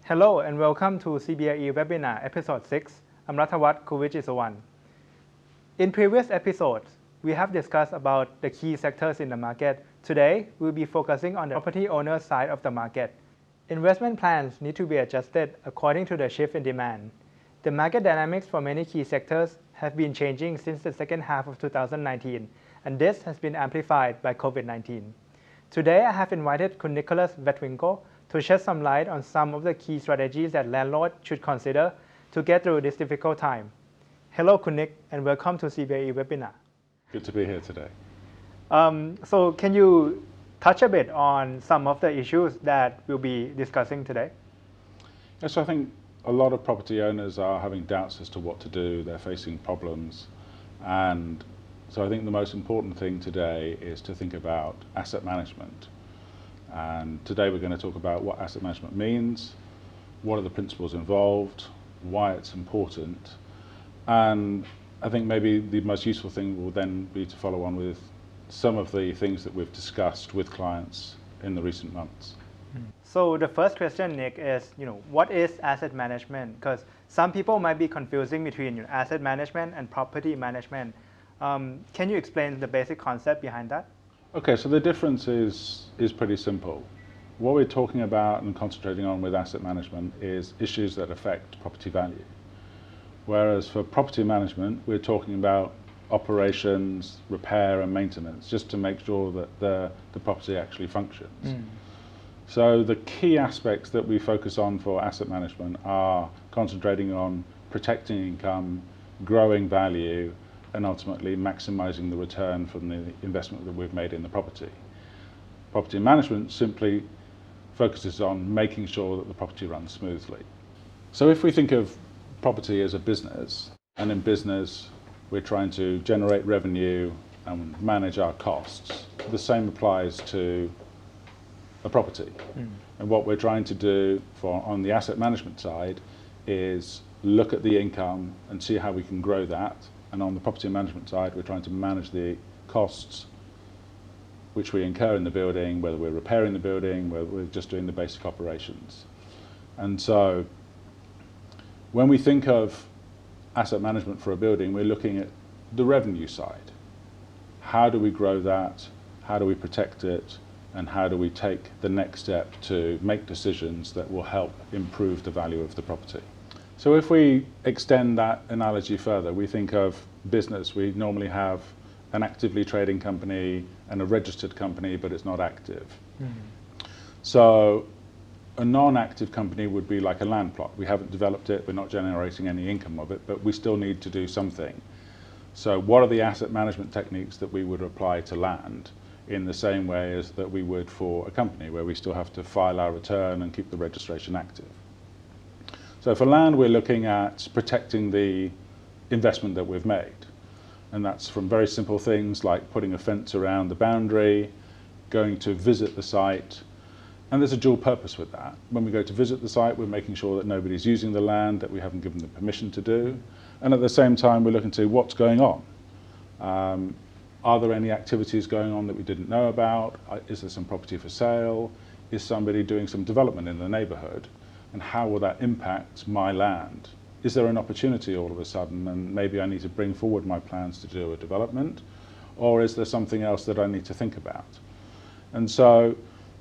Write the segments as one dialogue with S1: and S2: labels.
S1: Hello and welcome to CBRE webinar episode 6. I'm Rathawat, Kuvijitrsuwan. In previous episodes, we have discussed about the key sectors in the market. Today, we'll be focusing on the property owner side of the market. Investment plans need to be adjusted according to the shift in demand. The market dynamics for many key sectors have been changing since the second half of 2019, and this has been amplified by COVID-19. Today, I have invited Nicholas Vettewinkel to shed some light on some of the key strategies that landlords should consider to get through this difficult time. Hello, Nick, and welcome to CBRE webinar.
S2: Good to be here today.
S1: So can you touch a bit on some of the issues that we'll be discussing today?
S2: Yes, I think a lot of property owners are having doubts as to what to do. They're facing problems. And so I think the most important thing today is to think about asset management. And today we're going to talk about what asset management means, what are the principles involved, why it's important. And I think maybe the most useful thing will then be to follow on with some of the things that we've discussed with clients in the recent months.
S1: So the first question, Nick, is what is asset management? Because some people might be confusing between asset management and property management. Can you explain the basic concept behind that?
S2: Okay, so the difference is pretty simple. What we're talking about and concentrating on with asset management is issues that affect property value. Whereas for property management, we're talking about operations, repair and maintenance, just to make sure that the property actually functions. So the key aspects that we focus on for asset management are concentrating on protecting income, growing value, and ultimately maximizing the return from the investment that we've made in the property. Property management simply focuses on making sure that the property runs smoothly. So if we think of property as a business, and in business we're trying to generate revenue and manage our costs, the same applies to a property. And what we're trying to do on the asset management side is look at the income and see how we can grow that. And on the property management side, we're trying to manage the costs which we incur in the building, whether we're repairing the building, whether we're just doing the basic operations. And so when we think of asset management for a building, we're looking at the revenue side. How do we grow that? How do we protect it? And how do we take the next step to make decisions that will help improve the value of the property? So if we extend that analogy further, we think of business. We normally have an actively trading company and a registered company, but it's not active. So a non-active company would be like a land plot. We haven't developed it, we're not generating any income of it, but we still need to do something. So what are the asset management techniques that we would apply to land in the same way as that we would for a company, where we still have to file our return and keep the registration active? So for land, we're looking at protecting the investment that we've made. And that's from very simple things like putting a fence around the boundary, going to visit the site. And there's a dual purpose with that. When we go to visit the site, we're making sure that nobody's using the land that we haven't given them permission to do. And at the same time, we're looking to what's going on. Are there any activities going on that we didn't know about? Is there some property for sale? Is somebody doing some development in the neighborhood? And how will that impact my land? Is there an opportunity all of a sudden, and maybe I need to bring forward my plans to do a development? Or is there something else that I need to think about? And so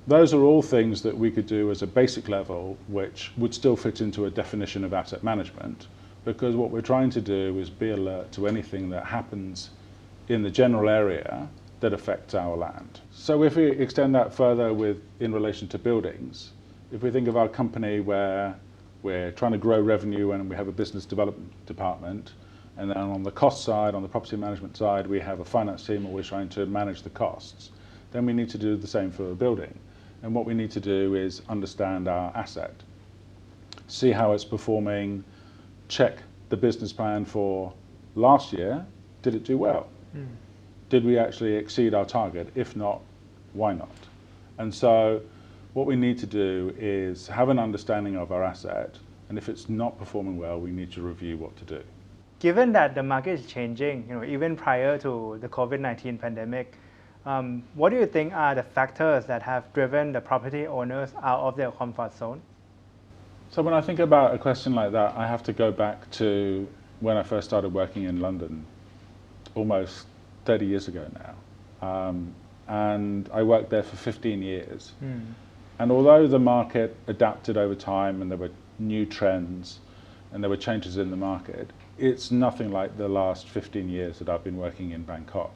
S2: those are all things that we could do as a basic level, which would still fit into a definition of asset management, because what we're trying to do is be alert to anything that happens in the general area that affects our land. So if we extend that further in relation to buildings, if we think of our company where we're trying to grow revenue and we have a business development department, and then on the cost side, on the property management side, we have a finance team where we're trying to manage the costs, then we need to do the same for a building. And what we need to do is understand our asset, see how it's performing, check the business plan for last year. Did it do well? Did we actually exceed our target? If not, why not? And so what we need to do is have an understanding of our asset, and if it's not performing well, we need to review what to do.
S1: Given that the market is changing, even prior to the COVID-19 pandemic, what do you think are the factors that have driven the property owners out of their comfort zone?
S2: So when I think about a question like that, I have to go back to when I first started working in London, almost 30 years ago now. And I worked there for 15 years. And although the market adapted over time and there were new trends and there were changes in the market, it's nothing like the last 15 years that I've been working in Bangkok.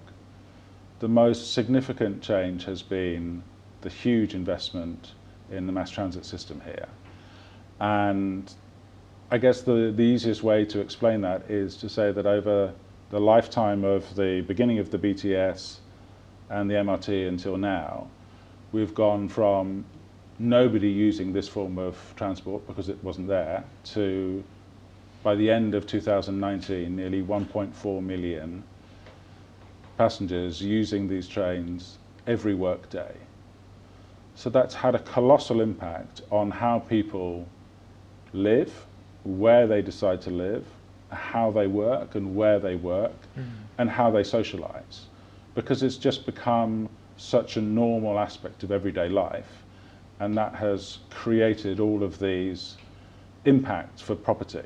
S2: The most significant change has been the huge investment in the mass transit system here. And I guess the easiest way to explain that is to say that over the lifetime of the beginning of the BTS and the MRT until now, we've gone from nobody using this form of transport because it wasn't there to, by the end of 2019, nearly 1.4 million passengers using these trains every workday. So that's had a colossal impact on how people live, where they decide to live, how they work and where they work, and how they socialize. Because it's just become such a normal aspect of everyday life, and that has created all of these impacts for property.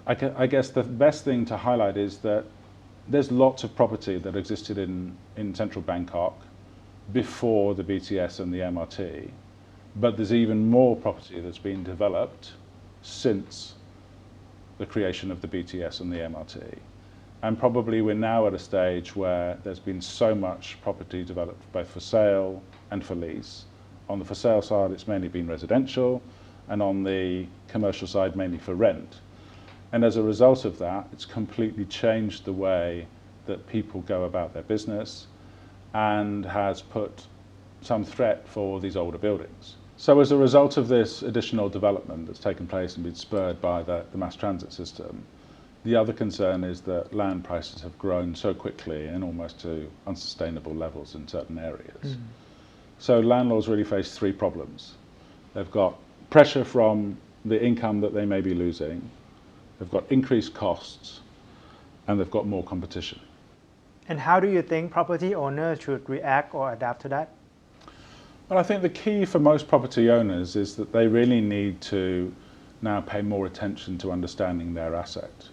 S2: I guess the best thing to highlight is that there's lots of property that existed in central Bangkok before the BTS and the MRT, but there's even more property that's been developed since the creation of the BTS and the MRT. And probably we're now at a stage where there's been so much property developed both for sale and for lease. On the for sale side, it's mainly been residential, and on the commercial side, mainly for rent. And as a result of that, it's completely changed the way that people go about their business and has put some threat for these older buildings. So as a result of this additional development that's taken place and been spurred by the mass transit system, the other concern is that land prices have grown so quickly and almost to unsustainable levels in certain areas. So landlords really face three problems. They've got pressure from the income that they may be losing, they've got increased costs, and they've got more competition.
S1: And how do you think property owners should react or adapt to that?
S2: Well, I think the key for most property owners is that they really need to now pay more attention to understanding their asset.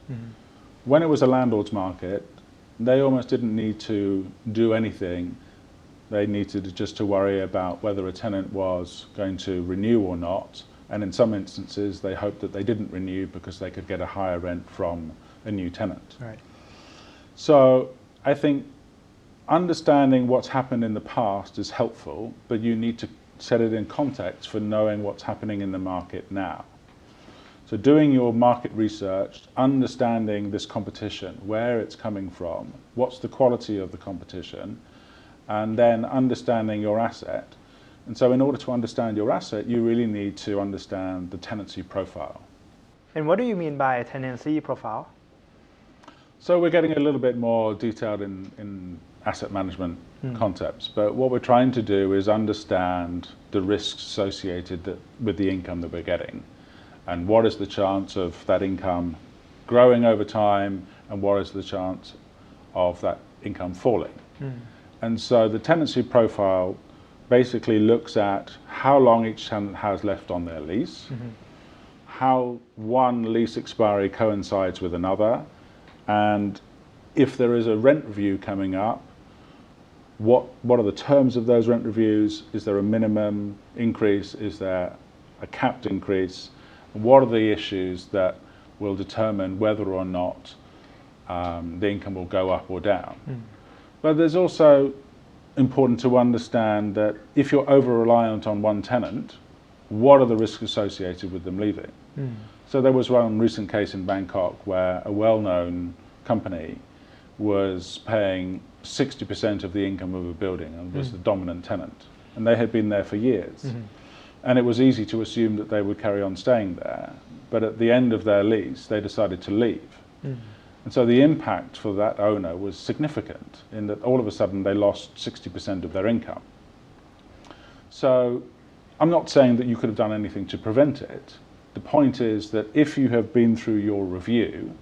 S2: When it was a landlord's market, they almost didn't need to do anything. They needed just to worry about whether a tenant was going to renew or not. And in some instances, they hoped that they didn't renew because they could get a higher rent from a new tenant.
S1: Right.
S2: So I think understanding what's happened in the past is helpful, but you need to set it in context for knowing what's happening in the market now. So doing your market research, understanding this competition, where it's coming from, what's the quality of the competition, and then understanding your asset. And so in order to understand your asset, you really need to understand the tenancy profile.
S1: And what do you mean by a tenancy profile?
S2: So we're getting a little bit more detailed in asset management concepts, but what we're trying to do is understand the risks associated with the income that we're getting, and what is the chance of that income growing over time, and what is the chance of that income falling. And so the tenancy profile basically looks at how long each tenant has left on their lease, how one lease expiry coincides with another, and if there is a rent review coming up, what are the terms of those rent reviews? Is there a minimum increase? Is there a capped increase? What are the issues that will determine whether or not the income will go up or down? But there's also important to understand that if you're over-reliant on one tenant, what are the risks associated with them leaving? So there was one recent case in Bangkok where a well-known company was paying 60% of the income of a building and was the dominant tenant. And they had been there for years. And it was easy to assume that they would carry on staying there. But at the end of their lease, they decided to leave. And so the impact for that owner was significant in that all of a sudden they lost 60% of their income. So I'm not saying that you could have done anything to prevent it. The point is that if you have been through your review,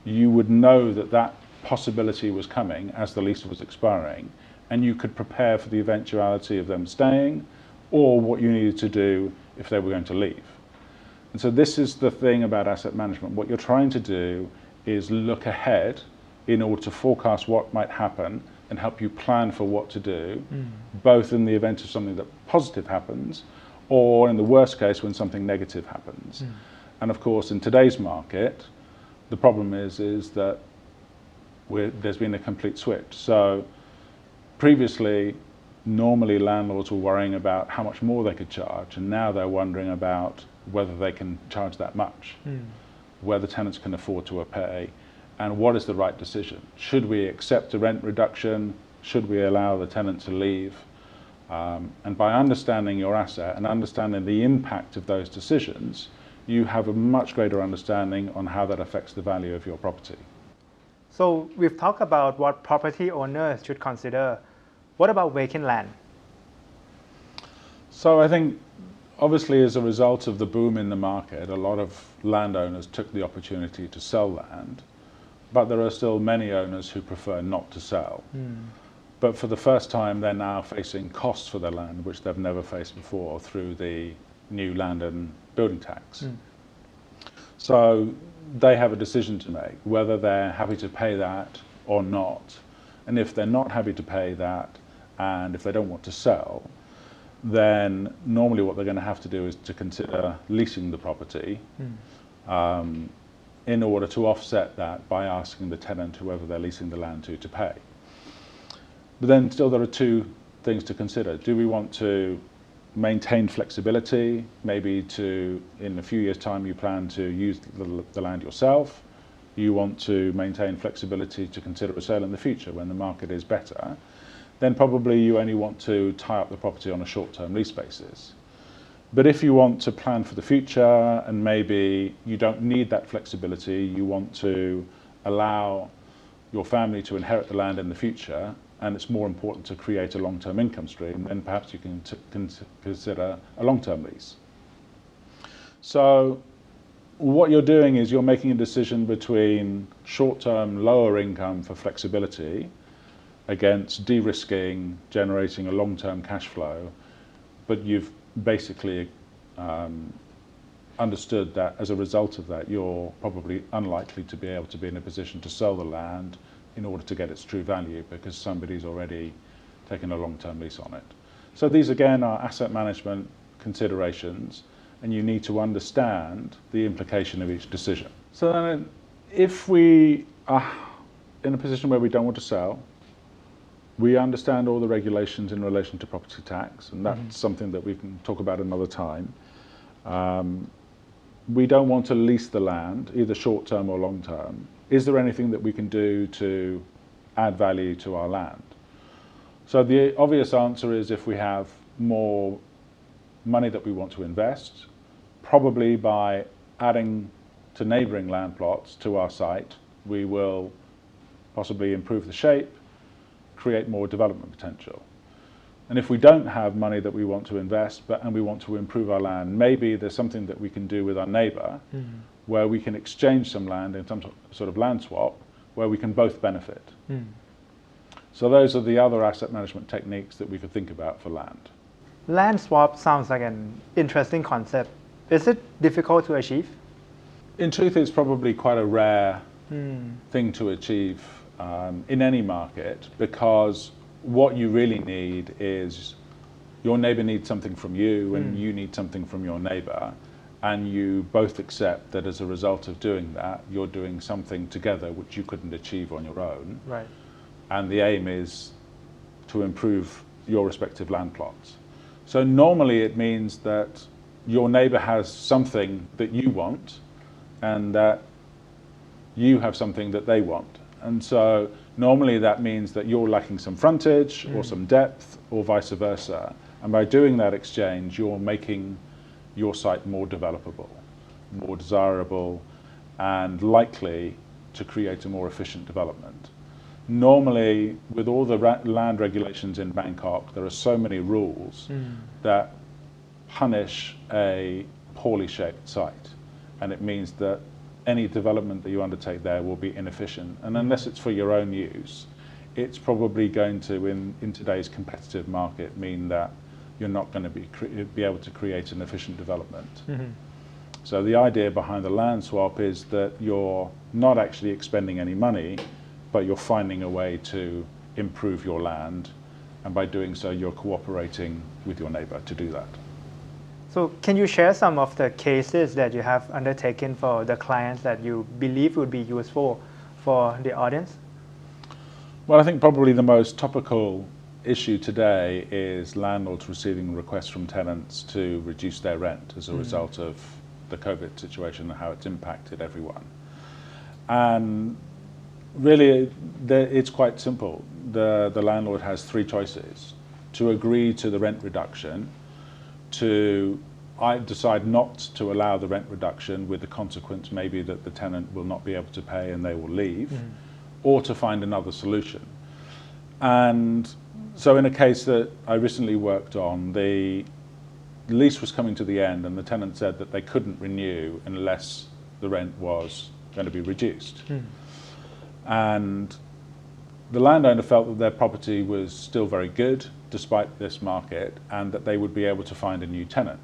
S2: you would know that that possibility was coming as the lease was expiring, and you could prepare for the eventuality of them staying, or what you needed to do if they were going to leave. And so this is the thing about asset management. What you're trying to do is look ahead in order to forecast what might happen and help you plan for what to do, both in the event of something that positive happens or in the worst case when something negative happens. And of course, in today's market, the problem is that there's been a complete switch. So previously, normally landlords were worrying about how much more they could charge, and now they're wondering about whether they can charge that much, whether tenants can afford to pay, and what is the right decision. Should we accept a rent reduction? Should we allow the tenant to leave? And by understanding your asset and understanding the impact of those decisions, you have a much greater understanding on how that affects the value of your property.
S1: So we've talked about what property owners should consider. What about vacant land?
S2: So I think obviously as a result of the boom in the market, a lot of landowners took the opportunity to sell land, but there are still many owners who prefer not to sell. But for the first time, they're now facing costs for their land, which they've never faced before through the new land and building tax. So they have a decision to make, whether they're happy to pay that or not. And if they're not happy to pay that, and if they don't want to sell, then normally what they're going to have to do is to consider leasing the property in order to offset that by asking the tenant, whoever they're leasing the land to pay. But then still there are two things to consider. Do we want to maintain flexibility, maybe to, in a few years' time, you plan to use the land yourself? You want to maintain flexibility to consider a sale in the future when the market is better? Then probably you only want to tie up the property on a short-term lease basis. But if you want to plan for the future and maybe you don't need that flexibility, you want to allow your family to inherit the land in the future, and it's more important to create a long-term income stream, then perhaps you can consider a long-term lease. So what you're doing is you're making a decision between short-term lower income for flexibility against de-risking, generating a long-term cash flow, but you've basically understood that as a result of that, you're probably unlikely to be able to be in a position to sell the land in order to get its true value because somebody's already taken a long-term lease on it. So these again are asset management considerations, and you need to understand the implication of each decision. So then if we are in a position where we don't want to sell, we understand all the regulations in relation to property tax, and that's something that we can talk about another time. We don't want to lease the land, either short-term or long-term. Is there anything that we can do to add value to our land? So the obvious answer is if we have more money that we want to invest, probably by adding to neighbouring land plots to our site, we will possibly improve the shape, create more development potential. And if we don't have money that we want to invest and we want to improve our land, maybe there's something that we can do with our neighbour where we can exchange some land in some sort of land swap where we can both benefit. So those are the other asset management techniques that we could think about for land.
S1: Land swap sounds like an interesting concept. Is it difficult to achieve?
S2: In truth, it's probably quite a rare thing to achieve in any market, because what you really need is your neighbour needs something from you and you need something from your neighbour, and you both accept that as a result of doing that, you're doing something together which you couldn't achieve on your own.
S1: Right.
S2: And the aim is to improve your respective land plots. So normally it means that your neighbour has something that you want and that you have something that they want. And so normally that means that you're lacking some frontage or some depth or vice versa. And by doing that exchange, you're making your site more developable, more desirable, and likely to create a more efficient development. Normally, with all the land regulations in Bangkok, there are so many rules that punish a poorly shaped site. And it means that any development that you undertake there will be inefficient. And unless it's for your own use, it's probably going to, in today's competitive market, mean that you're not going to be able to create an efficient development. So the idea behind the land swap is that you're not actually expending any money, but you're finding a way to improve your land, and by doing so you're cooperating with your neighbor to do that.
S1: So can you share some of the cases that you have undertaken for the clients that you believe would be useful for the audience?
S2: Well, I think probably the most topical issue today is landlords receiving requests from tenants to reduce their rent as a result of the COVID situation and how it's impacted everyone. And really, it's quite simple. The landlord has three choices: to agree to the rent reduction, to decide not to allow the rent reduction with the consequence maybe that the tenant will not be able to pay and they will leave, or to find another solution. And so in a case that I recently worked on, the lease was coming to the end and the tenant said that they couldn't renew unless the rent was going to be reduced. And the landowner felt that their property was still very good despite this market, and that they would be able to find a new tenant.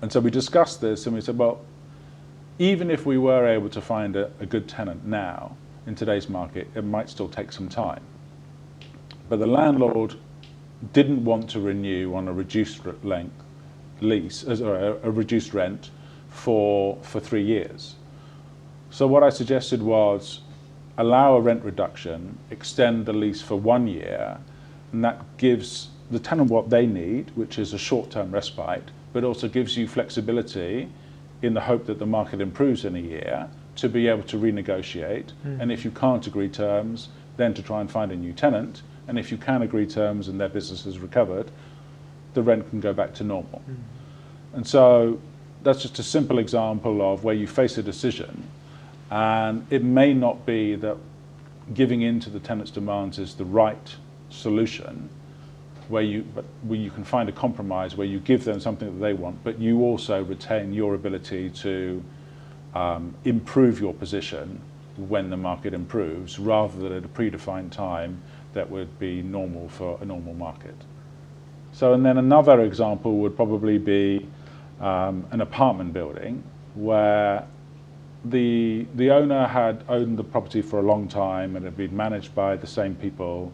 S2: And so we discussed this and we said, well, even if we were able to find a good tenant now, in today's market, it might still take some time. But the landlord didn't want to renew on a reduced length lease, or a reduced rent for 3 years. So what I suggested was allow a rent reduction, extend the lease for 1 year, and that gives the tenant what they need, which is a short-term respite, but also gives you flexibility in the hope that the market improves in a year to be able to renegotiate. And if you can't agree terms, then to try and find a new tenant. And if you can agree terms and their business has recovered, the rent can go back to normal. And so that's just a simple example of where you face a decision, and it may not be that giving in to the tenant's demands is the right solution, where you can find a compromise where you give them something that they want, but you also retain your ability to improve your position when the market improves, rather than at a predefined time that would be normal for a normal market. So, and then another example would probably be an apartment building where the owner had owned the property for a long time and had been managed by the same people,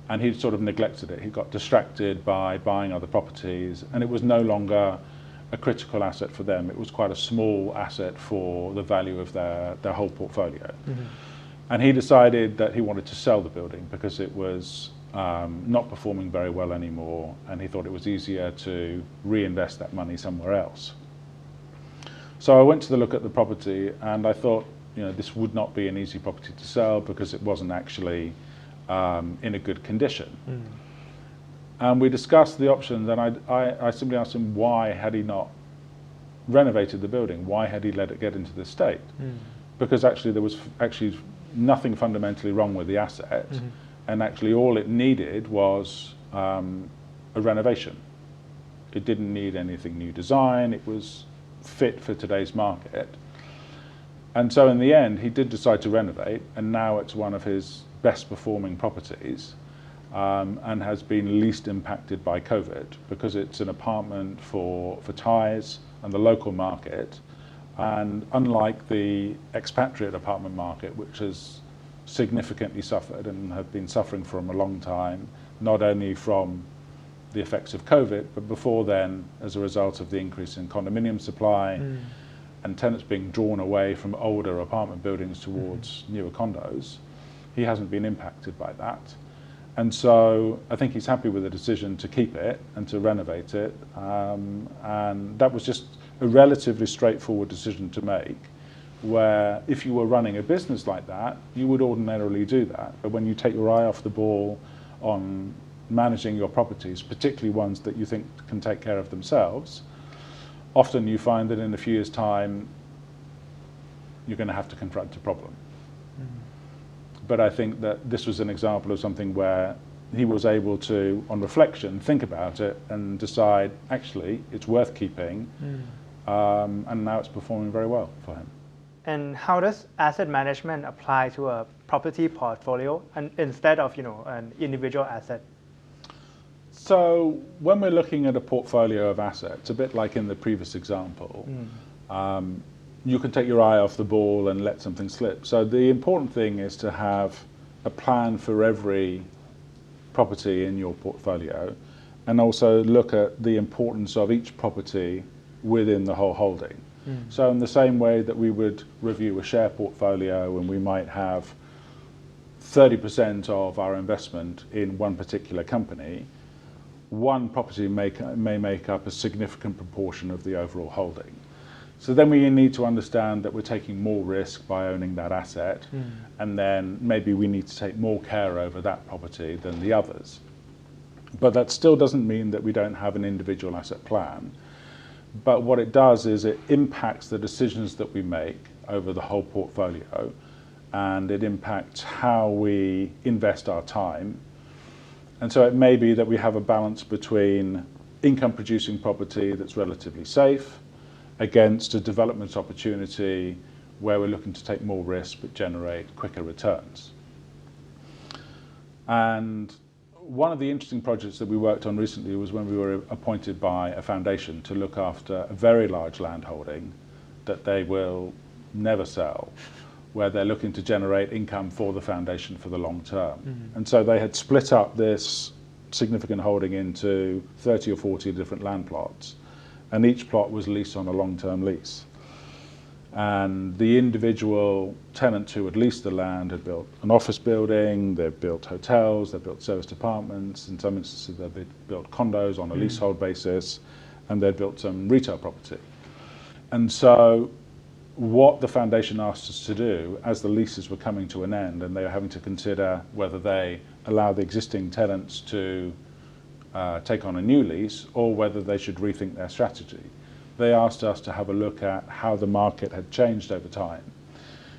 S2: and he'd sort of neglected it. He got distracted by buying other properties, and it was no longer a critical asset for them. It was quite a small asset for the value of their whole portfolio. And he decided that he wanted to sell the building because it was not performing very well anymore, and he thought it was easier to reinvest that money somewhere else. So I went to look at the property, and I thought, this would not be an easy property to sell because it wasn't actually in a good condition. And we discussed the options, and I simply asked him, why had he not renovated the building? Why had he let it get into this state? Because actually there was nothing fundamentally wrong with the asset, and actually all it needed was a renovation. It didn't need anything new design. It was fit for today's market. And so in the end, he did decide to renovate, and now it's one of his best performing properties, and has been least impacted by COVID because it's an apartment for Thais and the local market. And unlike the expatriate apartment market, which has significantly suffered and have been suffering for a long time, not only from the effects of COVID, but before then as a result of the increase in condominium supply and tenants being drawn away from older apartment buildings towards newer condos, he hasn't been impacted by that. And so I think he's happy with the decision to keep it and to renovate it. And that was just a relatively straightforward decision to make, where if you were running a business like that, you would ordinarily do that. But when you take your eye off the ball on managing your properties, particularly ones that you think can take care of themselves, often you find that in a few years' time, you're going to have to confront a problem. But I think that this was an example of something where he was able to, on reflection, think about it and decide, actually, it's worth keeping, and now it's performing very well for him.
S1: And how does asset management apply to a property portfolio and instead of an individual asset?
S2: So when we're looking at a portfolio of assets, a bit like in the previous example, you can take your eye off the ball and let something slip. So the important thing is to have a plan for every property in your portfolio, and also look at the importance of each property within the whole holding. So in the same way that we would review a share portfolio and we might have 30% of our investment in one particular company, one property may make up a significant proportion of the overall holding. So then we need to understand that we're taking more risk by owning that asset, and then maybe we need to take more care over that property than the others. But that still doesn't mean that we don't have an individual asset plan. But what it does is it impacts the decisions that we make over the whole portfolio, and it impacts how we invest our time. And so it may be that we have a balance between income producing property that's relatively safe against a development opportunity where we're looking to take more risk but generate quicker returns. And one of the interesting projects that we worked on recently was when we were appointed by a foundation to look after a very large land holding that they will never sell, where they're looking to generate income for the foundation for the long term. And so they had split up this significant holding into 30 or 40 different land plots, and each plot was leased on a long-term lease. And the individual tenants who had leased the land had built an office building, they'd built hotels, they'd built service departments, in some instances they'd built condos on a leasehold basis, and they'd built some retail property. And so what the foundation asked us to do, as the leases were coming to an end and they were having to consider whether they allow the existing tenants to take on a new lease or whether they should rethink their strategy, they asked us to have a look at how the market had changed over time.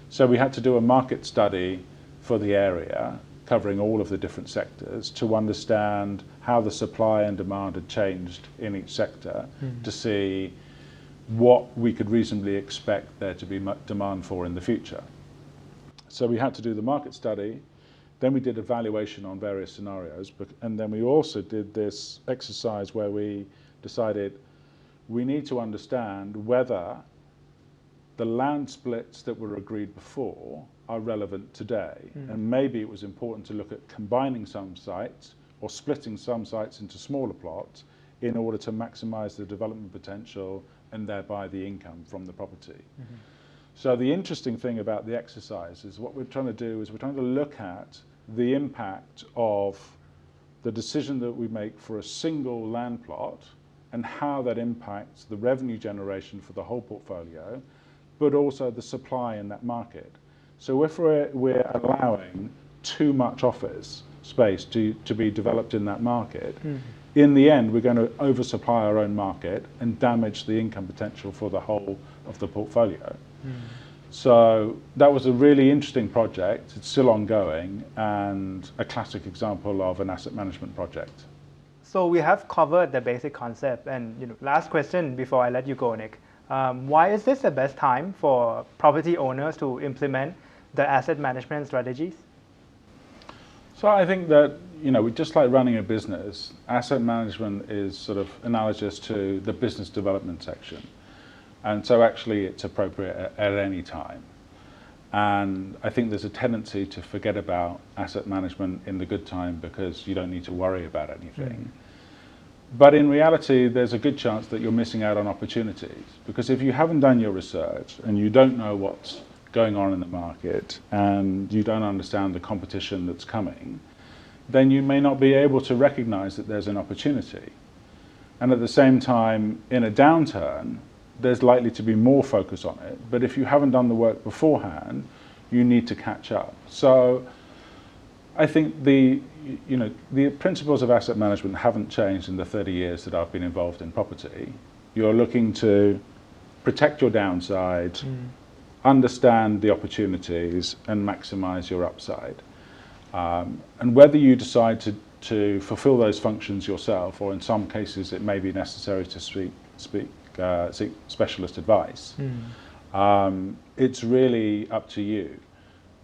S2: So we had to do a market study for the area, covering all of the different sectors, to understand how the supply and demand had changed in each sector, to see what we could reasonably expect there to be demand for in the future. So we had to do the market study, then we did a valuation on various scenarios, and then we also did this exercise where we decided we need to understand whether the land splits that were agreed before are relevant today. And maybe it was important to look at combining some sites or splitting some sites into smaller plots in order to maximize the development potential and thereby the income from the property. So the interesting thing about the exercise is what we're trying to do is we're trying to look at the impact of the decision that we make for a single land plot and how that impacts the revenue generation for the whole portfolio, but also the supply in that market. So if we're allowing too much office space to be developed in that market, in the end we're going to oversupply our own market and damage the income potential for the whole of the portfolio. So that was a really interesting project. It's still ongoing and a classic example of an asset management project.
S1: So we have covered the basic concept, and last question before I let you go, Nick. Why is this the best time for property owners to implement the asset management strategies?
S2: So I think that just like running a business, asset management is sort of analogous to the business development section, and so actually it's appropriate at any time. And I think there's a tendency to forget about asset management in the good time because you don't need to worry about anything. But in reality, there's a good chance that you're missing out on opportunities, because if you haven't done your research and you don't know what's going on in the market and you don't understand the competition that's coming, then you may not be able to recognize that there's an opportunity. And at the same time, in a downturn, there's likely to be more focus on it. But if you haven't done the work beforehand, you need to catch up. So I think the principles of asset management haven't changed in the 30 years that I've been involved in property. You're looking to protect your downside, understand the opportunities, and maximize your upside. And whether you decide to fulfill those functions yourself, or in some cases it may be necessary to seek seek specialist advice, it's really up to you.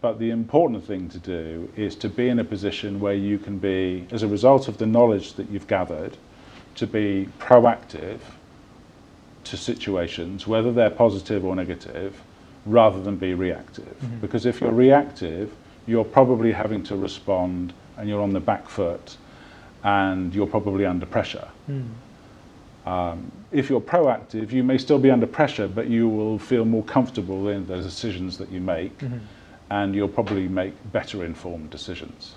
S2: But the important thing to do is to be in a position where you can be, as a result of the knowledge that you've gathered, to be proactive to situations, whether they're positive or negative, rather than be reactive. Because if you're reactive, you're probably having to respond and you're on the back foot and you're probably under pressure. If you're proactive, you may still be under pressure, but you will feel more comfortable in the decisions that you make, and you'll probably make better informed decisions.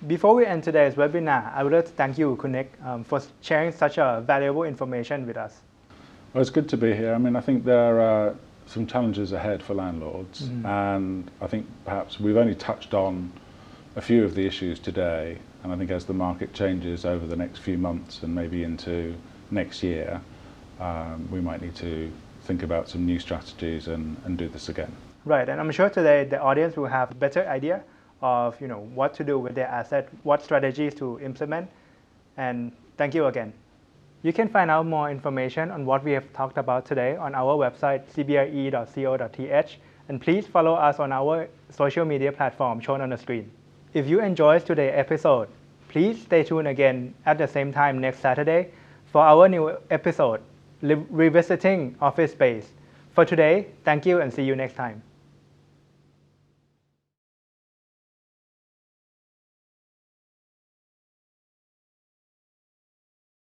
S1: Before we end today's webinar, I would like to thank you, Kunik, for sharing such a valuable information with us.
S2: Well, it's good to be here. I mean, I think there are some challenges ahead for landlords, and I think perhaps we've only touched on a few of the issues today, and I think as the market changes over the next few months and maybe into next year, we might need to think about some new strategies and do this again.
S1: Right, and I'm sure today the audience will have a better idea of what to do with their asset, what strategies to implement, and thank you again. You can find out more information on what we have talked about today on our website cbre.co.th, and please follow us on our social media platform shown on the screen. If you enjoyed today's episode, please stay tuned again at the same time next Saturday for our new episode, Revisiting Office Space. For today, thank you and see you next time.